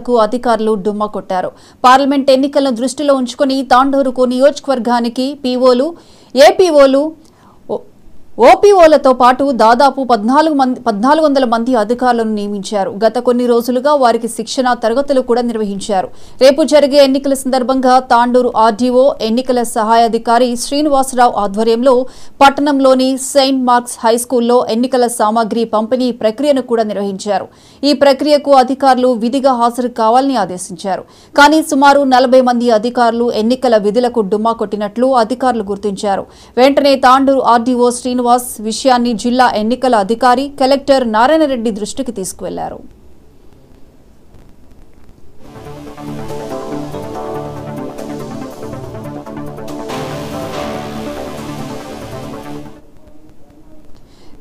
అధికారులు డుమ్మా కొట్టారు. పార్లమెంట్ ఎన్నికలను దృష్టిలో ఉంచుకొని తాండూరుకు నియోజకవర్గానికి పీఓలు, ఏపీఓలు, ఓపీఓలతో పాటు దాదాపు 1400 మంది అధికారులను నియమించారు. గత కొన్ని రోజులుగా వారికి శిక్షణ తరగతులు కూడా నిర్వహించారు. రేపు జరిగే ఎన్నికల సందర్భంగా తాండూరు ఆర్డీఓ ఎన్నికల సహాయాధికారి శ్రీనివాసరావు ఆధ్వర్యంలో పట్టణంలోని సెయింట్ మార్క్స్ హైస్కూల్లో ఎన్నికల సామాగ్రి పంపిణీ ప్రక్రియను కూడా నిర్వహించారు. ఈ ప్రక్రియకు అధికారులు విధిగా హాజరు కావాలని ఆదేశించారు. కానీ సుమారు 40 మంది అధికారులు ఎన్నికల విధులకు డుమ్మా కొట్టినట్లు అధికారులు గుర్తించారు. వెంటనే తాండూరు ఆర్డీఓ శ్రీనివాస్ విషయాన్ని జిల్లా ఎన్నికల అధికారి కలెక్టర్ నారాయణరెడ్డి దృష్టికి తీసుకువెళ్లారు.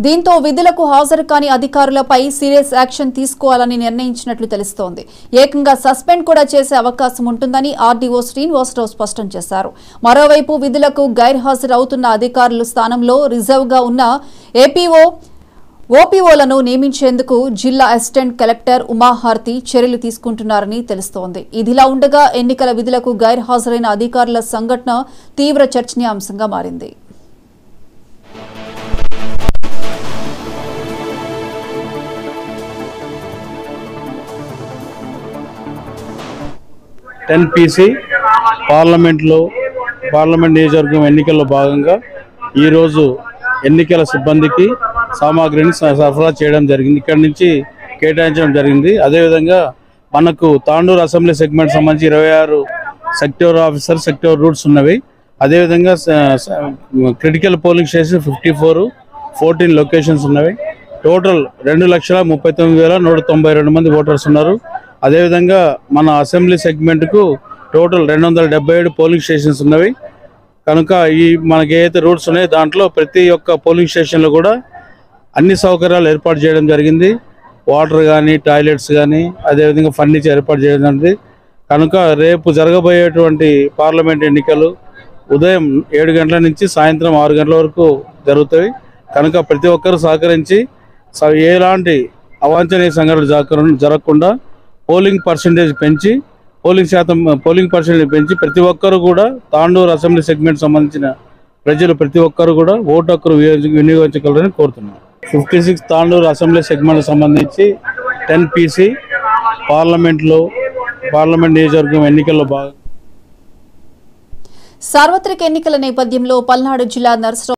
దీంతో విధులకు హాజరు కాని అధికారులపై సీరియస్ యాక్షన్ తీసుకోవాలని నిర్ణయించినట్లు తెలుస్తోంది. ఏకంగా సస్పెండ్ కూడా చేసే అవకాశం ఉంటుందని ఆర్డీఓ శ్రీనివాసరావు స్పష్టం చేశారు. మరోవైపు విధులకు గైర్హాజరు అవుతున్న అధికారుల స్థానంలో రిజర్వ్గా ఉన్న ఏపీఓ, ఓపీఓలను నియమించేందుకు జిల్లా అసిస్టెంట్ కలెక్టర్ ఉమాహారతి చర్యలు తీసుకుంటున్నారని తెలుస్తోంది. ఇదిలా ఉండగా ఎన్నికల విధులకు గైర్హాజరైన అధికారుల సంఘటన తీవ్ర చర్చనీయాంశంగా మారింది. టెన్పీసీ పార్లమెంట్ నియోజకవర్గం ఎన్నికల్లో భాగంగా ఈరోజు ఎన్నికల సిబ్బందికి సామాగ్రిని సరఫరా చేయడం జరిగింది. ఇక్కడి నుంచి కేటాయించడం జరిగింది. అదేవిధంగా మనకు తాండూరు అసెంబ్లీ సెగ్మెంట్ సంబంధించి 26 సెక్టర్ ఆఫీసర్, సెక్టర్ రూట్స్ ఉన్నవి. అదేవిధంగా క్రిటికల్ పోలింగ్ స్టేషన్ 54, 14 లొకేషన్స్ ఉన్నవి. టోటల్ 2,39,192 మంది ఓటర్స్ ఉన్నారు. అదేవిధంగా మన అసెంబ్లీ సెగ్మెంట్కు టోటల్ 277 పోలింగ్ స్టేషన్స్ ఉన్నవి. కనుక మనకి ఏదైతే రూట్స్ ఉన్నాయో దాంట్లో ప్రతి ఒక్క పోలింగ్ స్టేషన్లో కూడా అన్ని సౌకర్యాలు ఏర్పాటు చేయడం జరిగింది. వాటర్ కానీ, టాయిలెట్స్ కానీ, అదేవిధంగా ఫర్నిచర్ ఏర్పాటు చేయడం జరిగింది. కనుక రేపు జరగబోయేటువంటి పార్లమెంట్ ఎన్నికలు ఉదయం 7 గంటల నుంచి సాయంత్రం 6 గంటల వరకు జరుగుతాయి. కనుక ప్రతి ఒక్కరు సహకరించి ఎలాంటి అవాంఛనీయ సంఘటనలు జరగకుండా పోలింగ్ పర్సెంటేజ్ పెంచి ప్రతి ఒక్కరు కూడా తాండూరు అసెంబ్లీ సెగ్మెంట్ సంబంధించిన ప్రజలు ప్రతి ఒక్కరు కూడా ఓటు హక్కును వినియోగించగలరని కోరుతున్నాం. 56 తాండూరు అసెంబ్లీ సెగ్మెంట్ సంబంధించి టెన్పీసీ పార్లమెంట్ నియోజకవర్గం ఎన్నికల్లో భాగంగా సార్వత్రిక ఎన్నికల నేపథ్యంలో పల్నాడు జిల్లా నర్సరావు